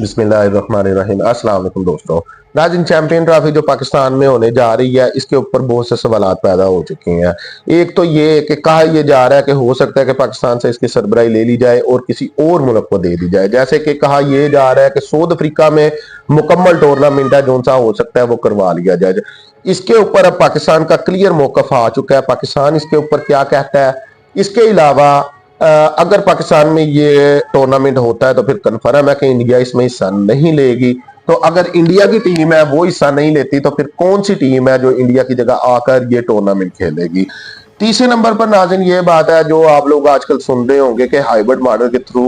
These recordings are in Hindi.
बिस्मिल्लाहिर्रहमानिर्रहीम। अस्सलाम वालेकुम दोस्तों। नाज़रीन, चैंपियन ट्रॉफी जो पाकिस्तान में होने जा रही है, इसके ऊपर बहुत से सवालात पैदा हो चुके हैं। एक तो ये कि कहा यह जा रहा है कि हो सकता है कि पाकिस्तान से इसकी सरबराही ले ली जाए और किसी और मुल्क को दे दी जाए। जैसे कि कहा यह जा रहा है कि साउथ अफ्रीका में मुकम्मल टूर्नामेंट है, जो सा हो सकता है वो करवा लिया जाए। इसके ऊपर अब पाकिस्तान का क्लियर मौकफ आ चुका है। पाकिस्तान इसके ऊपर क्या कहता है? इसके अलावा अगर पाकिस्तान में ये टूर्नामेंट होता है तो फिर कन्फर्म है कि इंडिया इसमें हिस्सा नहीं लेगी। तो अगर इंडिया की टीम है वो हिस्सा नहीं लेती तो फिर कौन सी टीम है जो इंडिया की जगह आकर ये टूर्नामेंट खेलेगी? तीसरे नंबर पर नाज़रीन ये बात है जो आप लोग आजकल सुन रहे होंगे कि हाइब्रिड मॉडल के थ्रू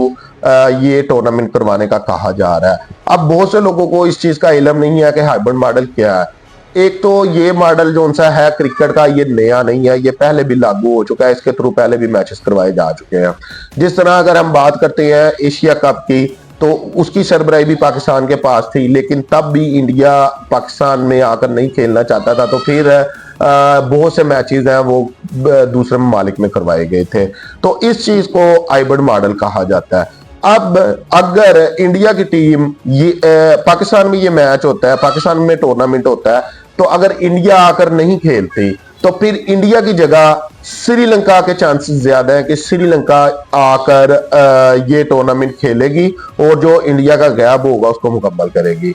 ये टूर्नामेंट करवाने का कहा जा रहा है। अब बहुत से लोगों को इस चीज का इल्म नहीं है कि हाइब्रिड मॉडल क्या है। एक तो ये मॉडल जो सा है क्रिकेट का, ये नया नहीं है, ये पहले भी लागू हो चुका है। इसके थ्रू पहले भी मैचेस करवाए जा चुके हैं। जिस तरह अगर हम बात करते हैं एशिया कप की, तो उसकी सरबराही भी पाकिस्तान के पास थी, लेकिन तब भी इंडिया पाकिस्तान में आकर नहीं खेलना चाहता था। तो फिर बहुत से मैचेस हैं वो दूसरे ममालिक में करवाए गए थे। तो इस चीज को हाइब्रिड मॉडल कहा जाता है। अब अगर इंडिया की टीम ये पाकिस्तान में ये मैच होता है, पाकिस्तान में टूर्नामेंट होता है, तो अगर इंडिया आकर नहीं खेलती तो फिर इंडिया की जगह श्रीलंका के चांसेस ज्यादा है कि श्रीलंका आकर ये टूर्नामेंट खेलेगी और जो इंडिया का गैप होगा उसको मुकम्मल करेगी।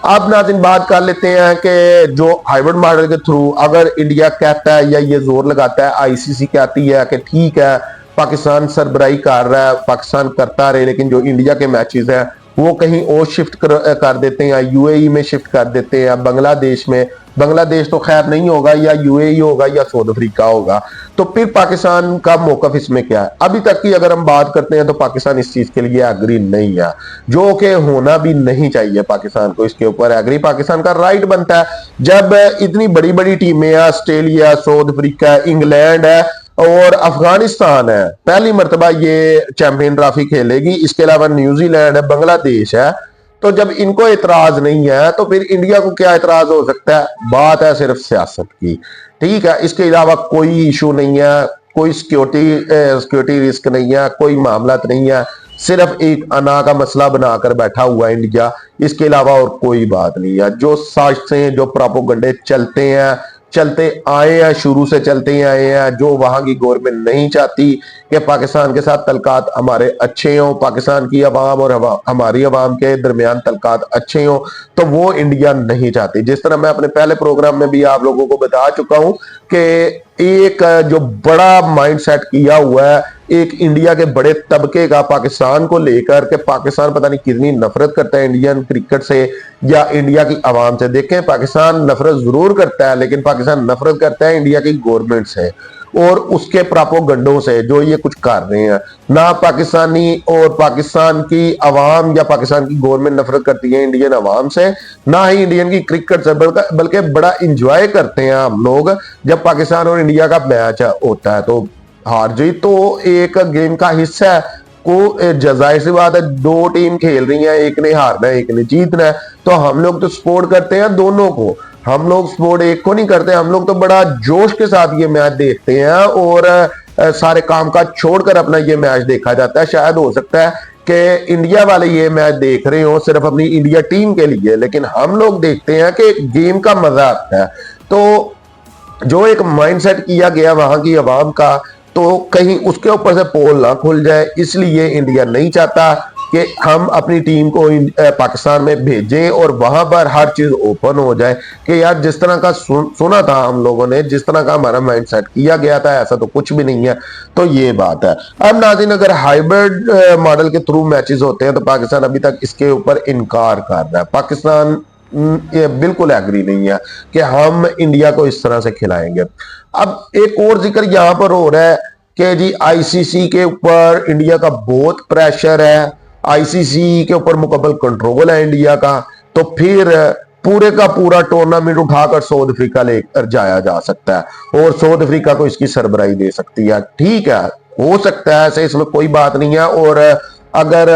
अब नाज़रीन बात कर लेते हैं कि जो हाइब्रिड मॉडल के थ्रू अगर इंडिया कहता है या ये जोर लगाता है, आईसीसी कहती है कि ठीक है पाकिस्तान सरबराही कर रहा है, पाकिस्तान करता रहे, लेकिन जो इंडिया के मैचेस हैं वो कहीं और शिफ्ट कर देते हैं, यूएई में शिफ्ट कर देते हैं, बांग्लादेश में। बांग्लादेश तो खैर नहीं होगा, या यूएई होगा या साउथ अफ्रीका होगा। तो फिर पाकिस्तान का मौकफ इसमें क्या है? अभी तक की अगर हम बात करते हैं तो पाकिस्तान इस चीज के लिए एग्री नहीं है, जो कि होना भी नहीं चाहिए। पाकिस्तान को इसके ऊपर एग्री पाकिस्तान का राइट बनता है। जब इतनी बड़ी बड़ी टीमें हैं, ऑस्ट्रेलिया, साउथ अफ्रीका, इंग्लैंड है और अफगानिस्तान है, पहली मर्तबा ये चैंपियन ट्रॉफी खेलेगी। इसके अलावा न्यूजीलैंड है, बांग्लादेश है। तो जब इनको इतराज नहीं है तो फिर इंडिया को क्या इतराज हो सकता है? बात है सिर्फ सियासत की, ठीक है। इसके अलावा कोई इशू नहीं है, कोई सिक्योरिटी रिस्क नहीं है, कोई मामला नहीं है। सिर्फ एक अना का मसला बनाकर बैठा हुआ है इंडिया, इसके अलावा और कोई बात नहीं है। जो साजिशें, जो प्रोपोगंडे चलते आए हैं, शुरू से चलते ही आए हैं, जो वहां की गवर्नमेंट नहीं चाहती कि पाकिस्तान के साथ तलकात हमारे अच्छे हों, पाकिस्तान की अवाम और हमारी अवाम के दरमियान तलकात अच्छे हों, तो वो इंडिया नहीं चाहती। जिस तरह मैं अपने पहले प्रोग्राम में भी आप लोगों को बता चुका हूं कि एक जो बड़ा माइंड सेट किया हुआ है एक इंडिया के बड़े तबके का पाकिस्तान को लेकर के, पाकिस्तान पता नहीं कितनी नफरत करता है इंडियन क्रिकेट से या इंडिया की आवाम से। देखें, पाकिस्तान नफरत जरूर करता है, लेकिन पाकिस्तान नफरत करता है इंडिया की गवर्नमेंट से और उसके प्रोपोगंडों से जो ये कुछ कर रहे हैं। ना पाकिस्तानी और पाकिस्तान की अवाम या पाकिस्तान की गवर्नमेंट नफरत करती है इंडियन अवाम से, ना ही इंडियन की क्रिकेट से, बल्कि बड़ा इंजॉय करते हैं हम लोग जब पाकिस्तान और इंडिया का मैच होता है। तो हार जीत तो एक गेम का हिस्सा है। को जाहिर सी बात है, दो टीम खेल रही हैं, एक ने हारना है एक ने जीतना है, तो हम लोग तो सपोर्ट करते हैं दोनों को। हम लोग सपोर्ट एक को नहीं करते, हम लोग तो बड़ा जोश के साथ ये मैच देखते हैं और सारे काम काज छोड़कर अपना ये मैच देखा जाता है। शायद हो सकता है कि इंडिया वाले ये मैच देख रहे हो सिर्फ अपनी इंडिया टीम के लिए, लेकिन हम लोग देखते हैं कि गेम का मजा आता है। तो जो एक माइंडसेट किया गया वहां की आवाम का, तो कहीं उसके ऊपर से पोल ना खुल जाए, इसलिए इंडिया नहीं चाहता कि हम अपनी टीम को पाकिस्तान में भेजें और वहां पर हर चीज ओपन हो जाए कि यार जिस तरह का सुना था हम लोगों ने, जिस तरह का हमारा माइंड सेट किया गया था, ऐसा तो कुछ भी नहीं है। तो ये बात है। अब नाज़रीन, अगर हाइब्रिड मॉडल के थ्रू मैचेस होते हैं तो पाकिस्तान अभी तक इसके ऊपर इनकार कर रहा है। पाकिस्तान ये बिल्कुल एग्री नहीं है कि हम इंडिया को इस तरह से खिलाएंगे। अब एक और जिक्र यहां पर हो रहा है कि जी आईसीसी के ऊपर इंडिया का बहुत प्रेशर है, आईसीसी के ऊपर मुकम्मल कंट्रोल है इंडिया का, तो फिर पूरे का पूरा टूर्नामेंट उठाकर साउथ अफ्रीका लेकर जाया जा सकता है और साउथ अफ्रीका को इसकी सरबराही दे सकती है। ठीक है, हो सकता है ऐसे, इसमें कोई बात नहीं है। और अगर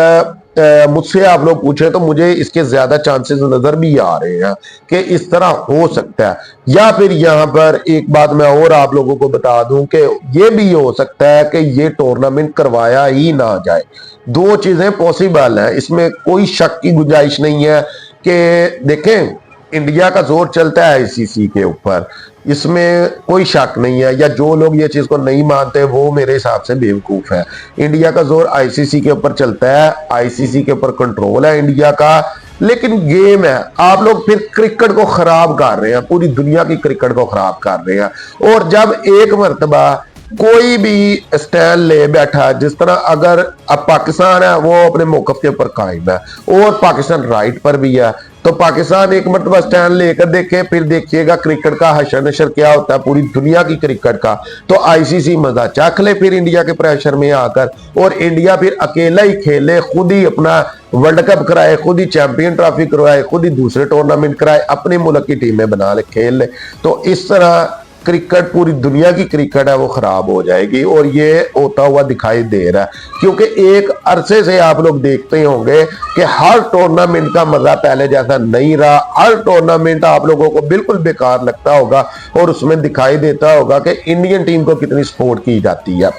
मुझसे आप लोग पूछे तो मुझे इसके ज्यादा चांसेस नजर भी आ रहे हैं कि इस तरह हो सकता है। या फिर यहां पर एक बात मैं और आप लोगों को बता दूं कि ये भी हो सकता है कि ये टूर्नामेंट करवाया ही ना जाए। दो चीजें पॉसिबल है, इसमें कोई शक की गुंजाइश नहीं है कि देखें इंडिया का जोर चलता है आईसीसी के ऊपर, इसमें कोई शक नहीं है। या जो लोग ये चीज को नहीं मानते वो मेरे हिसाब से बेवकूफ है। इंडिया का जोर आईसीसी के ऊपर चलता है, आईसीसी के ऊपर कंट्रोल है इंडिया का, लेकिन गेम है। आप लोग फिर क्रिकेट को खराब कर रहे हैं, पूरी दुनिया की क्रिकेट को खराब कर रहे हैं। और जब एक मर्तबा कोई भी स्टैंड ले बैठा, जिस तरह अगर अब पाकिस्तान है वो अपने मौकफ के ऊपर कायम है और पाकिस्तान राइट पर भी है, तो पाकिस्तान एक मरतबा स्टैंड लेकर देखे, फिर देखिएगा क्रिकेट का हशर नशर क्या होता है पूरी दुनिया की क्रिकेट का। तो आईसीसी मजा चख ले फिर इंडिया के प्रेशर में आकर, और इंडिया फिर अकेला ही खेले, खुद ही अपना वर्ल्ड कप कराए, खुद ही चैंपियन ट्रॉफी करवाए, खुद ही दूसरे टूर्नामेंट कराए, अपने मुल्क की टीमें बना ले, खेल ले। तो इस तरह क्रिकेट, पूरी दुनिया की क्रिकेट है वो खराब हो जाएगी, और ये होता हुआ दिखाई दे रहा है। क्योंकि एक अरसे से आप लोग देखते होंगे कि हर टूर्नामेंट का मजा पहले जैसा नहीं रहा। हर टूर्नामेंट आप लोगों को बिल्कुल बेकार लगता होगा और उसमें दिखाई देता होगा कि इंडियन टीम को कितनी सपोर्ट की जाती है।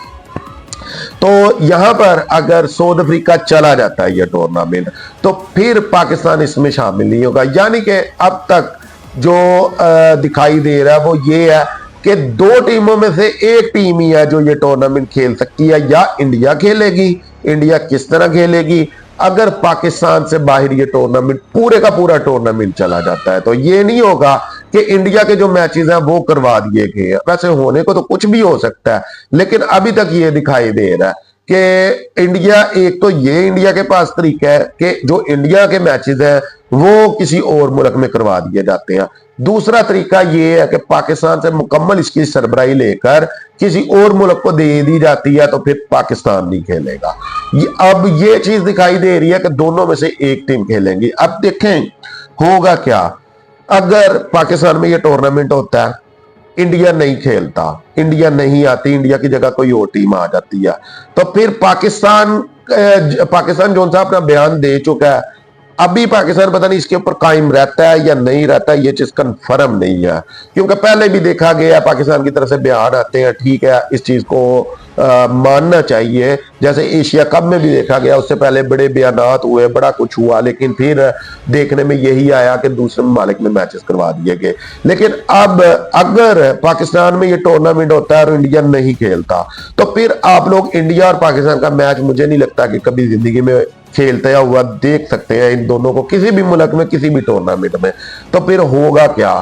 तो यहां पर अगर साउथ अफ्रीका चला जाता है ये टूर्नामेंट, तो फिर पाकिस्तान इसमें शामिल नहीं होगा। यानी कि अब तक जो दिखाई दे रहा है वो ये है कि दो टीमों में से एक टीम ही है जो ये टूर्नामेंट खेल सकती है। या इंडिया खेलेगी, इंडिया किस तरह खेलेगी, अगर पाकिस्तान से बाहर ये टूर्नामेंट पूरे का पूरा टूर्नामेंट चला जाता है तो ये नहीं होगा कि इंडिया के जो मैचेस हैं वो करवा दिए गए हैं। वैसे होने को तो कुछ भी हो सकता है, लेकिन अभी तक ये दिखाई दे रहा है कि इंडिया, एक तो ये इंडिया के पास तरीका है कि जो इंडिया के मैचेस हैं वो किसी और मुल्क में करवा दिए जाते हैं। दूसरा तरीका ये है कि पाकिस्तान से मुकम्मल इसकी सरबराही लेकर किसी और मुल्क को दे दी जाती है, तो फिर पाकिस्तान नहीं खेलेगा। अब ये चीज दिखाई दे रही है कि दोनों में से एक टीम खेलेंगी। अब देखें होगा क्या अगर पाकिस्तान में ये टूर्नामेंट होता है, इंडिया नहीं खेलता, इंडिया नहीं आती, इंडिया की जगह कोई और टीम आ जाती है, तो फिर पाकिस्तान जो सा अपना बयान दे चुका है, अभी पाकिस्तान पता नहीं इसके ऊपर कायम रहता है या नहीं रहता है, ये चीज कंफर्म नहीं है। क्योंकि पहले भी देखा गया पाकिस्तान की तरफ से बयान आते हैं, ठीक है इस चीज को मानना चाहिए। जैसे एशिया कप में भी देखा गया, उससे पहले बड़े बयानात हुए, बड़ा कुछ हुआ, लेकिन फिर देखने में यही आया कि दूसरे ममालिक में मैचेस करवा दिए गए। लेकिन अब अगर पाकिस्तान में ये टूर्नामेंट होता है और इंडिया नहीं खेलता, तो फिर आप लोग इंडिया और पाकिस्तान का मैच मुझे नहीं लगता कि कभी जिंदगी में खेलते हुआ देख सकते हैं इन दोनों को किसी भी मुल्क में, किसी भी टूर्नामेंट में। तो फिर होगा क्या,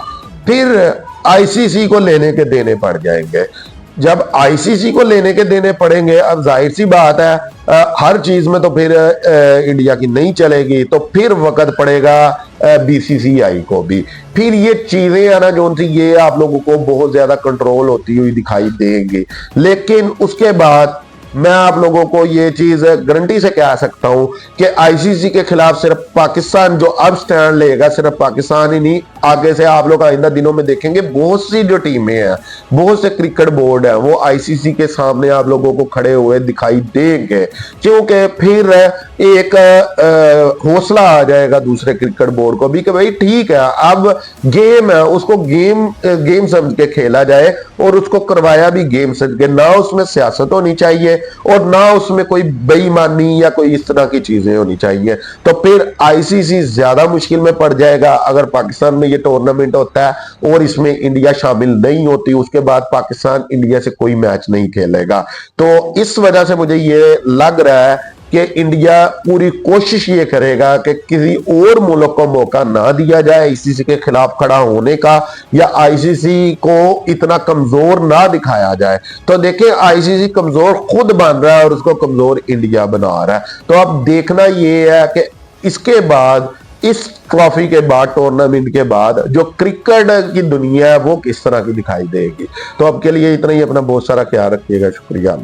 फिर आईसीसी को लेने के देने पड़ जाएंगे। जब आईसीसी को लेने के देने पड़ेंगे, अब जाहिर सी बात है हर चीज में तो फिर इंडिया की नहीं चलेगी, तो फिर वक्त पड़ेगा बीसीसीआई को भी। फिर ये चीजें है ना जो ये आप लोगों को बहुत ज्यादा कंट्रोल होती हुई दिखाई देंगी। लेकिन उसके बाद मैं आप लोगों को ये चीज गारंटी से कह सकता हूं कि आईसीसी के खिलाफ सिर्फ पाकिस्तान जो अब स्टैंड लेगा, सिर्फ पाकिस्तान ही नहीं, आगे से आप लोग आइंदा दिनों में देखेंगे बहुत सी जो टीमें हैं, बहुत से क्रिकेट बोर्ड है, वो आईसीसी के सामने आप लोगों को खड़े हुए दिखाई देंगे। क्योंकि फिर एक हौसला आ जाएगा दूसरे क्रिकेट बोर्ड को भी कि भाई ठीक है अब गेम है, उसको गेम समझ के खेला जाए और उसको करवाया भी गेम समझ के, ना उसमें सियासत होनी चाहिए और ना उसमें कोई बेईमानी या कोई इस तरह की चीजें होनी चाहिए। तो फिर आईसीसी ज्यादा मुश्किल में पड़ जाएगा अगर पाकिस्तान में ये टूर्नामेंट होता है और इसमें इंडिया शामिल नहीं होती, उसके बाद पाकिस्तान इंडिया से कोई मैच नहीं खेलेगा। तो इस वजह से मुझे ये लग रहा है कि इंडिया पूरी कोशिश ये करेगा कि किसी और मुल्क को मौका ना दिया जाए आईसीसी के खिलाफ खड़ा होने का, या आईसीसी को इतना कमजोर ना दिखाया जाए। तो देखिए आईसीसी कमजोर खुद बन रहा है और उसको कमजोर इंडिया बना रहा है। तो अब देखना ये है कि इसके बाद, इस ट्रॉफी के बाद, टूर्नामेंट के बाद जो क्रिकेट की दुनिया है वो किस तरह की दिखाई देगी। तो अब के लिए इतना ही, अपना बहुत सारा ख्याल रखिएगा। शुक्रिया।